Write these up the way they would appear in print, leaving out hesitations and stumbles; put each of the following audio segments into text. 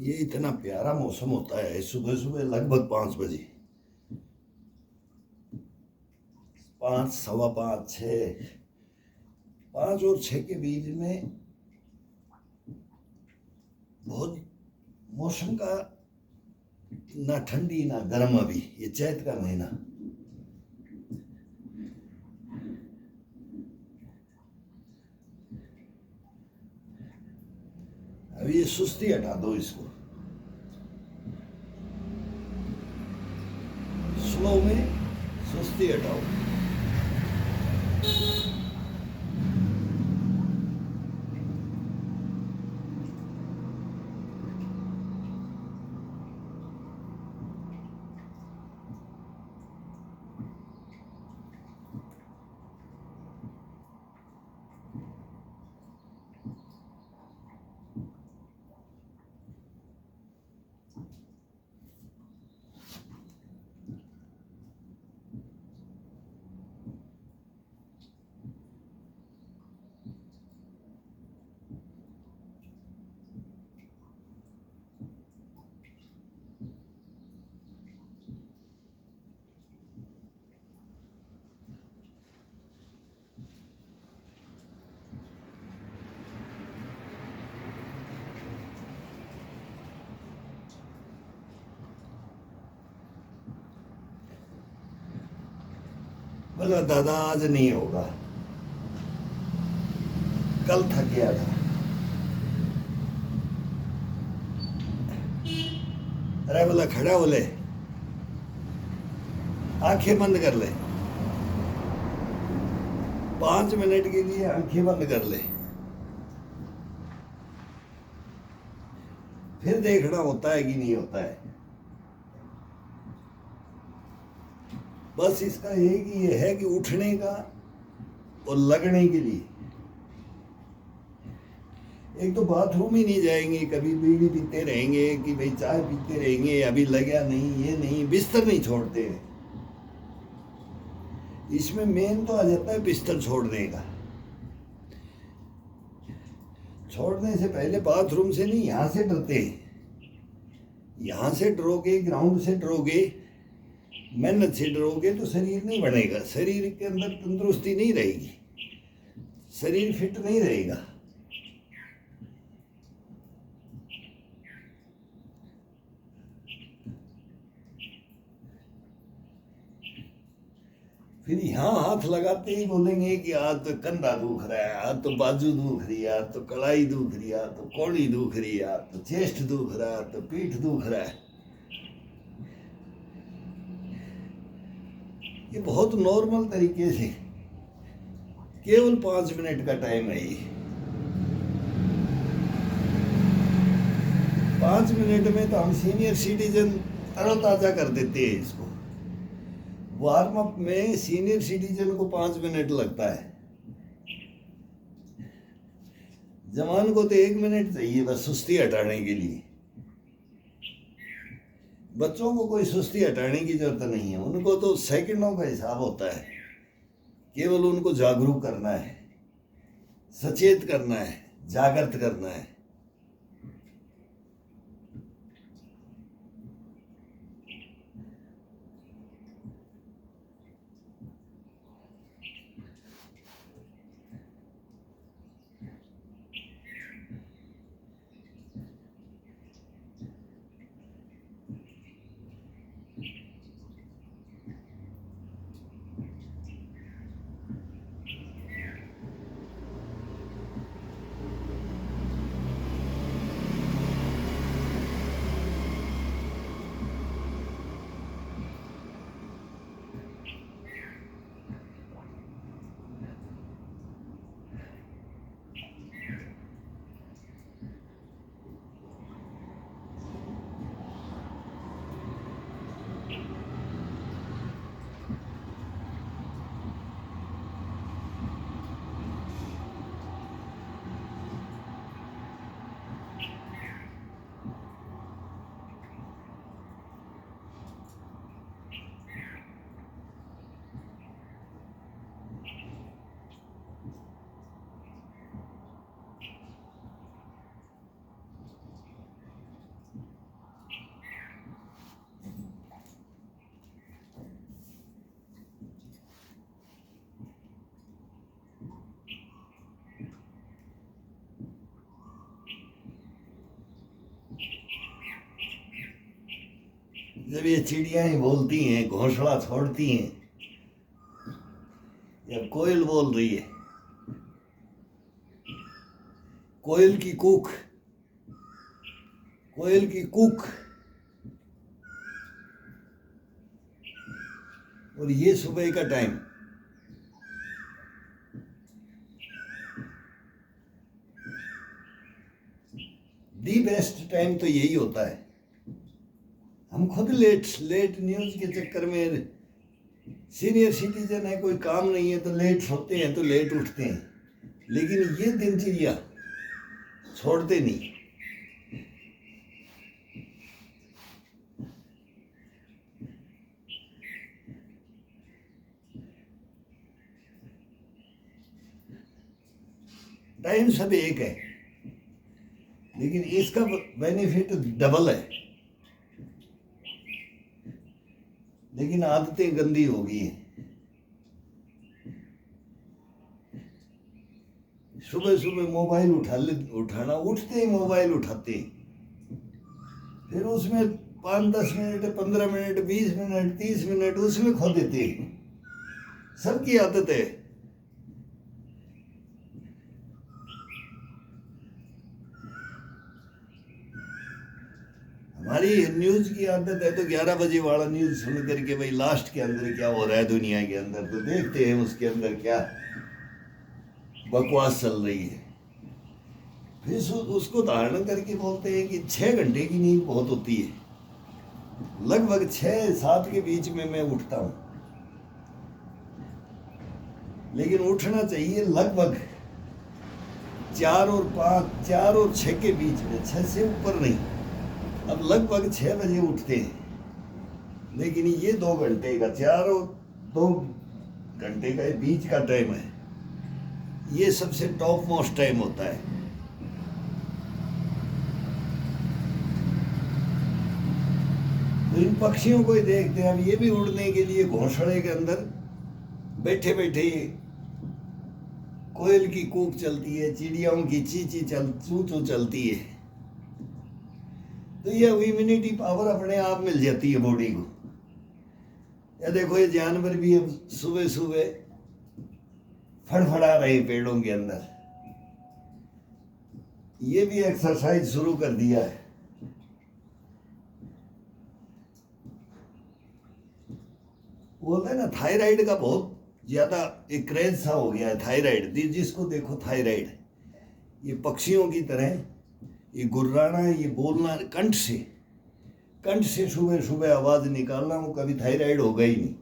ये इतना प्यारा मौसम होता है सुबह सुबह लगभग 5 बजे, 5, सवा 5, 6, 5 और 6 के बीच में बहुत मौसम का ना ठंडी ना गर्म। अभी ये चैत का महीना, अब ये सुस्ती हटा दो, इसको स्लो में सुस्ती हटाओ। बोला दादा आज नहीं होगा, कल थक गया था। अरे बोला खड़ा बोले, आंखें बंद कर ले, 5 मिनट के लिए आंखें बंद कर ले, फिर देखना होता है कि नहीं होता है। बस इसका एक ही ये है कि उठने का और लगने के लिए। एक तो बाथरूम ही नहीं जाएंगे, कभी बीड़ी पीते रहेंगे कि भाई चाय पीते रहेंगे, अभी लगा नहीं, ये नहीं, बिस्तर नहीं छोड़ते हैं। इसमें मेन तो आ जाता है बिस्तर छोड़ने का। छोड़ने से पहले बाथरूम से नहीं, यहाँ से डरते हैं। यहाँ से डरोगे, ग्राउंड से डरोगे, मेहनत से डरोगे तो शरीर नहीं बनेगा, शरीर के अंदर तंदुरुस्ती नहीं रहेगी, शरीर फिट नहीं रहेगा। फिर यहाँ हाथ लगाते ही बोलेंगे कि आज तो कंधा दुख रहा है, आज तो बाजू दुख रही है, आज तो कलाई दुख रही है, आज तो कौड़ी दुख रही है, आज तो चेस्ट दुख रहा है, आज तो पीठ दुख रहा है। ये बहुत नॉर्मल तरीके से केवल 5 मिनट का टाइम है ये। 5 मिनट में तो हम सीनियर सिटीजन तरोताजा कर देते हैं इसको। वार्म अप में सीनियर सिटीजन को 5 मिनट लगता है, जवान को तो 1 मिनट चाहिए बस सुस्ती हटाने के लिए। बच्चों को कोई सुस्ती हटाने की जरूरत नहीं है, उनको तो सेकंडों का हिसाब होता है। केवल उनको जागरूक करना है, सचेत करना है, जागृत करना है। जब ये चिड़ियाँ ही बोलती हैं, घोंसला छोड़ती हैं, जब कोयल बोल रही है, कोयल की कूक, कोयल की कूक, और ये सुबह का टाइम, दी बेस्ट टाइम तो यही होता है। हम खुद लेट न्यूज के चक्कर में, सीनियर सिटीजन है, कोई काम नहीं है तो लेट सोते हैं तो लेट उठते हैं, लेकिन ये दिनचर्या छोड़ते नहीं। टाइम सब एक है, लेकिन इसका बेनिफिट डबल है, लेकिन आदतें गंदी हो गई हैं। सुबह सुबह मोबाइल उठाना, उठते ही मोबाइल उठाते, फिर उसमें 5-10 मिनट, 15 मिनट, 20 मिनट, 30 मिनट उसमें खो देते। सबकी आदत है। हमारी न्यूज की आदत है तो 11 बजे वाला न्यूज सुन करके भाई लास्ट के अंदर क्या हो रहा है दुनिया के अंदर, तो देखते हैं उसके अंदर क्या बकवास चल रही है। फिर उसको धारण करके बोलते हैं कि 6 घंटे की नींद बहुत होती है। लगभग 6-7 के बीच में मैं उठता हूँ, लेकिन उठना चाहिए लगभग 4 और 6 के बीच में, 6 से ऊपर नहीं। अब लगभग 6 बजे उठते हैं, लेकिन ये 2 घंटे का, 4 और 2 घंटे का बीच का टाइम है, ये सबसे टॉप मोस्ट टाइम होता है। तो इन पक्षियों को ही देखते हैं। अब ये भी उड़ने के लिए घोंसले के अंदर बैठे बैठे कोयल की कूक चलती है, चिड़ियाओं की चू चू चलती है, तो ये इम्यूनिटी पावर अपने आप मिल जाती है बॉडी को। या देखो ये जानवर भी अब सुबह सुबह फड़फड़ा रहे पेड़ों के अंदर, ये भी एक्सरसाइज शुरू कर दिया है। बोलते हैं ना थायराइड का बहुत ज्यादा एक क्रेज सा हो गया है। थायराइड, जिसको देखो थायराइड, ये पक्षियों की तरह ये गुर्राना, ये बोलना कंठ से सुबह सुबह आवाज निकालना, वो कभी थायराइड होगा ही नहीं।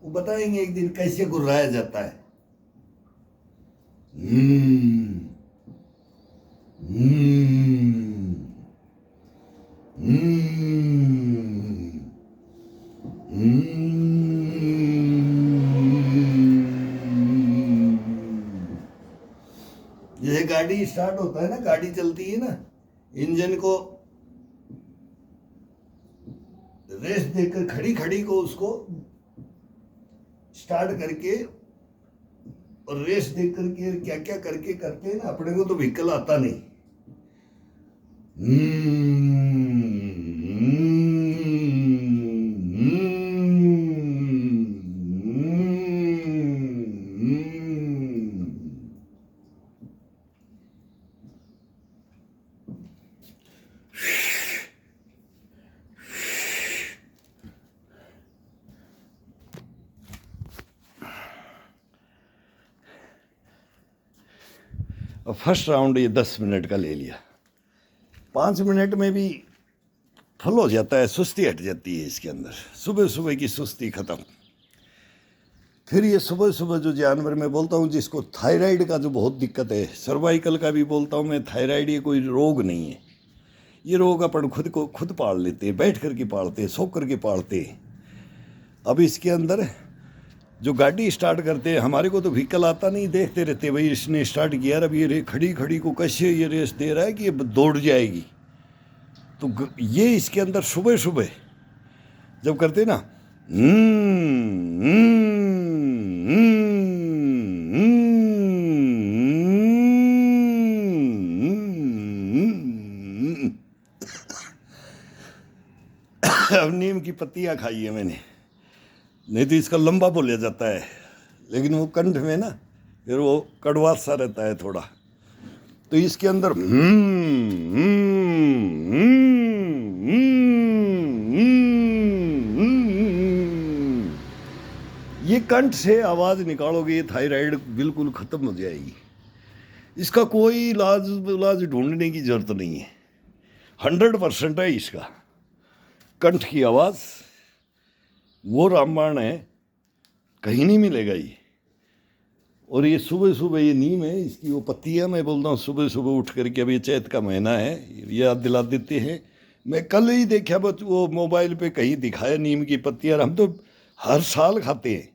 वो बताएंगे एक दिन कैसे गुर्राया जाता है। जैसे गाड़ी स्टार्ट होता है ना, गाड़ी चलती है ना, इंजन को रेस देकर खड़ी को उसको स्टार्ट करके और रेस देख करके क्या क्या करके करते हैं ना, अपने को तो व्हीकल आता नहीं। और फर्स्ट राउंड ये 10 मिनट का ले लिया, 5 मिनट में भी फुल हो जाता है, सुस्ती हट जाती है इसके अंदर, सुबह सुबह की सुस्ती खत्म। फिर ये सुबह सुबह जो जानवर मैं बोलता हूँ जिसको थायराइड का जो बहुत दिक्कत है, सर्वाइकल का भी बोलता हूँ मैं, थायराइड ये कोई रोग नहीं है, ये रोग अपन खुद पाल लेते हैं, बैठ करके पालते हैं, सो करके पालते हैं। अब इसके अंदर जो गाड़ी स्टार्ट करते हैं, हमारे को तो व्हीकल आता नहीं, देखते रहते भाई इसने स्टार्ट किया, अब ये खड़ी को कैसे ये रेस दे रहा है कि ये दौड़ जाएगी। तो ये इसके अंदर सुबह सुबह जब करते ना, अब नीम की पत्तियाँ खाई है मैंने, नहीं तो इसका लंबा बोला जाता है, लेकिन वो कंठ में ना फिर वो कड़वा सा रहता है थोड़ा। तो इसके अंदर ये कंठ से आवाज निकालोगे, ये थायराइड बिल्कुल खत्म हो जाएगी। इसका कोई इलाज ढूंढने की जरूरत नहीं है, 100% है इसका। कंठ की आवाज वो रामबाण है, कहीं नहीं मिलेगा ये। और ये सुबह सुबह ये नीम है, इसकी वो पत्तियाँ मैं बोलता हूँ सुबह सुबह उठ करके, अभी चैत का महीना है, ये याद दिला देते हैं। मैं कल ही देखा बस वो मोबाइल पे कहीं दिखाया नीम की पत्तियाँ, हम तो हर साल खाते हैं,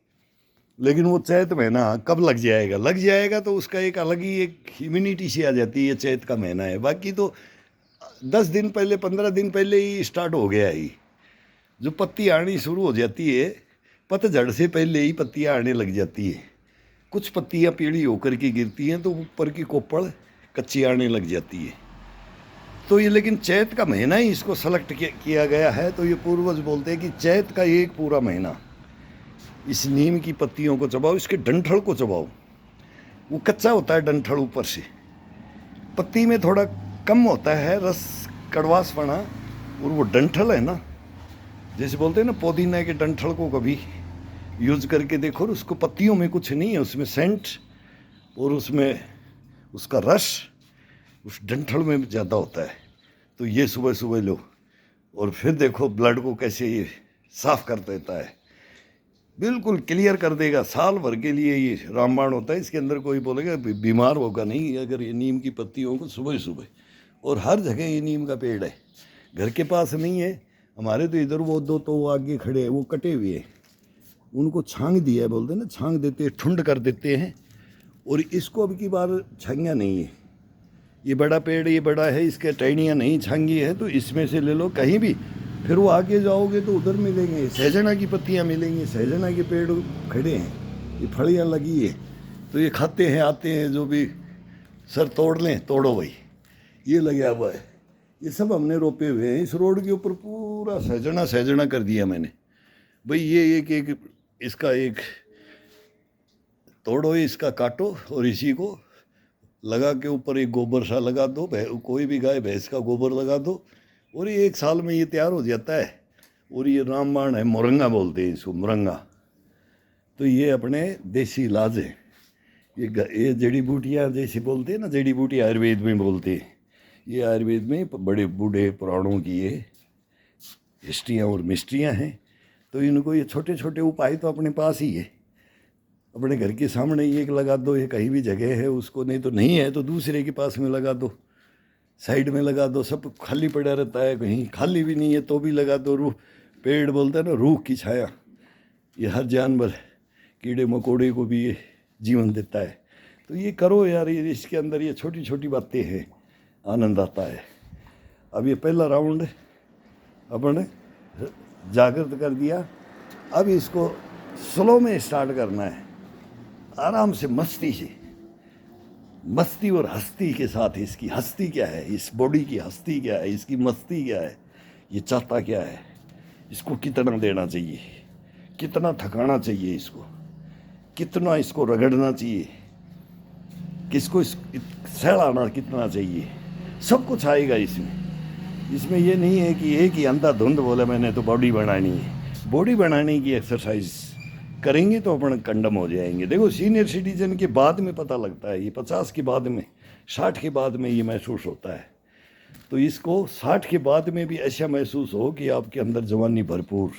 लेकिन वो चैत महीना कब लग जाएगा तो उसका एक अलग ही एक इम्यूनिटी सी आ जाती है। चैत का महीना है, बाकी तो 10 दिन पहले 15 दिन पहले ही स्टार्ट हो गया ही, जो पत्ती आनी शुरू हो जाती है, पतझड़ से पहले ही पत्तियाँ आने लग जाती है। कुछ पत्तियाँ पीली होकर के गिरती हैं तो ऊपर की कोपड़ कच्ची आने लग जाती है। तो ये लेकिन चैत का महीना ही इसको सेलेक्ट किया गया है। तो ये पूर्वज बोलते हैं कि चैत का एक पूरा महीना इस नीम की पत्तियों को चबाओ, इसके डंठल को चबाओ। वो कच्चा होता है डंठल, ऊपर से पत्ती में थोड़ा कम होता है रस, कड़वासपना, और वो डंठल है ना, जैसे बोलते हैं ना पुदीना के डंठल को कभी यूज करके देखो, उसको पत्तियों में कुछ नहीं है, उसमें सेंट और उसमें उसका रस उस डंठल में ज़्यादा होता है। तो ये सुबह सुबह लो और फिर देखो ब्लड को कैसे ये साफ कर देता है, बिल्कुल क्लियर कर देगा। साल भर के लिए ये रामबाण होता है। इसके अंदर कोई बोलेगा बीमार होगा नहीं अगर ये नीम की पत्तियों को सुबह सुबह। और हर जगह ये नीम का पेड़ है, घर के पास नहीं है हमारे, तो इधर वो दो तो आगे खड़े हैं, वो कटे हुए हैं, उनको छांग दिया है, बोलते हैं ना छांग देते हैं, ठुंड कर देते हैं। और इसको अब की बार छांगिया नहीं है, ये बड़ा पेड़, ये बड़ा है, इसके टहनियाँ नहीं छांगी है, तो इसमें से ले लो कहीं भी। फिर वो आगे जाओगे तो उधर मिलेंगे, सहजना की पत्तियाँ मिलेंगी, सहजना के पेड़ खड़े हैं, ये फलियाँ लगी है, तो ये खाते हैं, आते हैं, जो भी सर तोड़ लें, तोड़ो भाई, ये लगा हुआ है। ये सब हमने रोपे हुए हैं। इस रोड के ऊपर पूरा सहजना कर दिया मैंने भाई। ये एक इसका एक तोड़ो, इसका काटो और इसी को लगा के ऊपर एक गोबर सा लगा दो, कोई भी गाय भैंस का गोबर लगा दो, और ये 1 साल में ये तैयार हो जाता है। और ये रामबाण है, मोरंगा बोलते हैं इसको, मोरंगा। तो ये अपने देसी इलाज है। ये जड़ी बूटियाँ जैसे बोलते हैं ना, जड़ी बूटी आयुर्वेद में बोलते हैं, ये आयुर्वेद में बड़े बूढ़े पुराणों की ये हिस्ट्रियाँ और मिस्ट्रियाँ हैं। तो इनको ये छोटे छोटे उपाय तो अपने पास ही है, अपने घर के सामने ही एक लगा दो, ये कहीं भी जगह है उसको, नहीं तो नहीं है तो दूसरे के पास में लगा दो, साइड में लगा दो, सब खाली पड़ा रहता है, कहीं खाली भी नहीं है तो भी लगा दो। रूह पेड़ बोलते हैं ना, रूह की छाया, ये हर जानवर कीड़े मकोड़े को भी ये जीवन देता है। तो ये करो यार, ये इसके अंदर ये छोटी छोटी बातें हैं, आनंद आता है। अब ये पहला राउंड अपन जागृत कर दिया, अब इसको स्लो में स्टार्ट करना है, आराम से, मस्ती और हस्ती के साथ। इसकी हस्ती क्या है, इस बॉडी की हस्ती क्या है, इसकी मस्ती क्या है, ये चाहता क्या है, इसको कितना देना चाहिए, कितना थकाना चाहिए इसको, कितना इसको रगड़ना चाहिए, किसको सहलाना कितना चाहिए, सब कुछ आएगा इसमें। इसमें ये नहीं है कि एक ही अंधाधुंध बोले मैंने तो बॉडी बनानी है। बॉडी बनाने की एक्सरसाइज करेंगे तो अपन कंडम हो जाएंगे। देखो सीनियर सिटीजन के बाद में पता लगता है, ये 50 के बाद में, 60 के बाद में ये महसूस होता है। तो इसको 60 के बाद में भी ऐसा महसूस हो कि आपके अंदर जवानी भरपूर,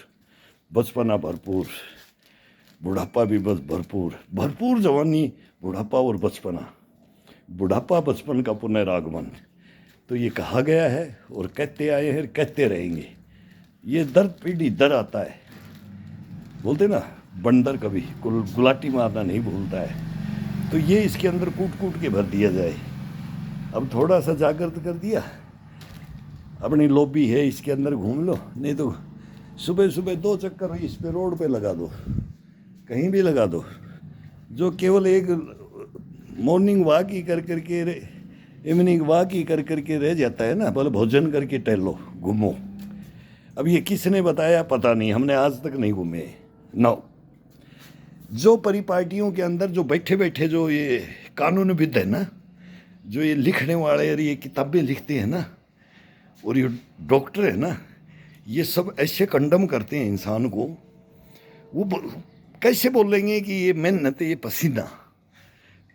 बचपना भरपूर, बुढ़ापा भी बस भरपूर जवानी, बुढ़ापा और बचपना, बुढ़ापा बचपन का पुनरागमन। तो ये कहा गया है और कहते आए हैं, कहते रहेंगे। ये दर्द पीढ़ी दर आता है, बोलते ना बंदर कभी गुलाटी मारना नहीं भूलता है। तो ये इसके अंदर कूट कूट के भर दिया जाए। अब थोड़ा सा जागृत कर दिया, अपनी लॉबी है इसके अंदर घूम लो, नहीं तो सुबह सुबह 2 चक्कर इस पे रोड पे लगा दो, कहीं भी लगा दो। जो केवल एक मॉर्निंग वॉक ही कर करके, इवनिंग वॉक ही कर करके रह जाता है ना, बोले भोजन करके टहलो, घूमो, अब ये किसने बताया पता नहीं, हमने आज तक नहीं घूमे। नौ जो परिपाटियों के अंदर जो बैठे बैठे जो ये कानूनविद है ना, जो ये लिखने वाले और ये किताबें लिखते हैं ना, और ये डॉक्टर है ना, ये सब ऐसे कंडम करते हैं इंसान को। वो कैसे बोलेंगे कि ये मेहनत, ये पसीना,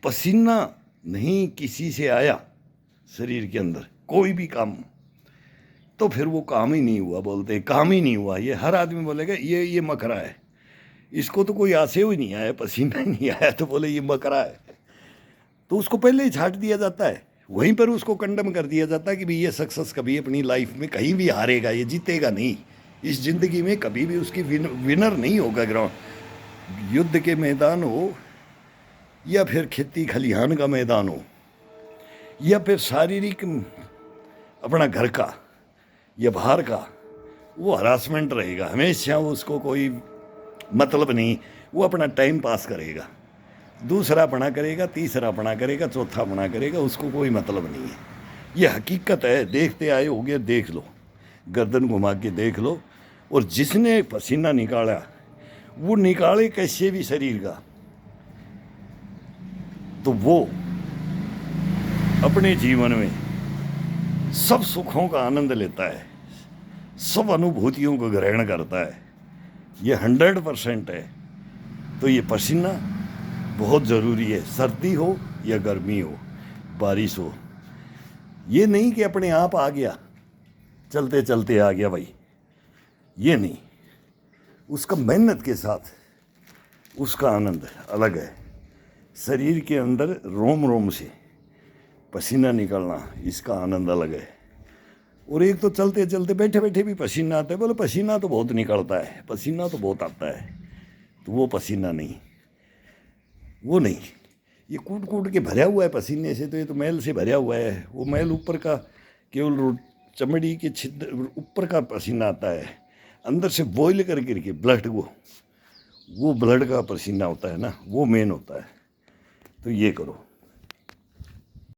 पसीना नहीं किसी से आया शरीर के अंदर कोई भी काम, तो फिर वो काम ही नहीं हुआ। बोलते काम ही नहीं हुआ। ये हर आदमी बोलेगा ये मकरा है, इसको तो कोई आसे ही नहीं आया, पसीना ही नहीं आया, तो बोले ये मकरा है। तो उसको पहले ही छाट दिया जाता है, वहीं पर उसको कंडम कर दिया जाता है कि भाई ये सक्सेस कभी अपनी लाइफ में कहीं भी हारेगा, ये जीतेगा नहीं, इस ज़िंदगी में कभी भी उसकी विनर नहीं होगा। ग्राउंड युद्ध के मैदान हो या फिर खेती खलिहान का मैदान हो या फिर शारीरिक अपना घर का या बाहर का, वो हरासमेंट रहेगा हमेशा। उसको कोई मतलब नहीं, वो अपना टाइम पास करेगा, दूसरा अपना करेगा, तीसरा अपना करेगा, चौथा अपना करेगा, उसको कोई मतलब नहीं है। ये हकीकत है, देखते आए होगे, देख लो, गर्दन घुमा के देख लो। और जिसने पसीना निकाला वो निकाले कैसे भी शरीर का, तो वो अपने जीवन में सब सुखों का आनंद लेता है, सब अनुभूतियों को ग्रहण करता है। ये 100% है। तो ये पसीना बहुत ज़रूरी है, सर्दी हो या गर्मी हो, बारिश हो। ये नहीं कि अपने आप आ गया, चलते चलते आ गया भाई, ये नहीं। उसका मेहनत के साथ उसका आनंद अलग है। शरीर के अंदर रोम रोम से पसीना निकलना, इसका आनंद अलग है। और एक तो चलते चलते बैठे बैठे भी पसीना आता है। बोले पसीना तो बहुत निकलता है, पसीना तो बहुत आता है, तो वो पसीना नहीं, वो नहीं। ये कूट कूट के भरा हुआ है पसीने से, तो ये तो मैल से भरा हुआ है। वो मैल ऊपर का केवल चमड़ी के छिद्र ऊपर का पसीना आता है, अंदर से बॉयल कर के ब्लड, वो ब्लड का पसीना होता है ना, वो मेन होता है। तो ये करो।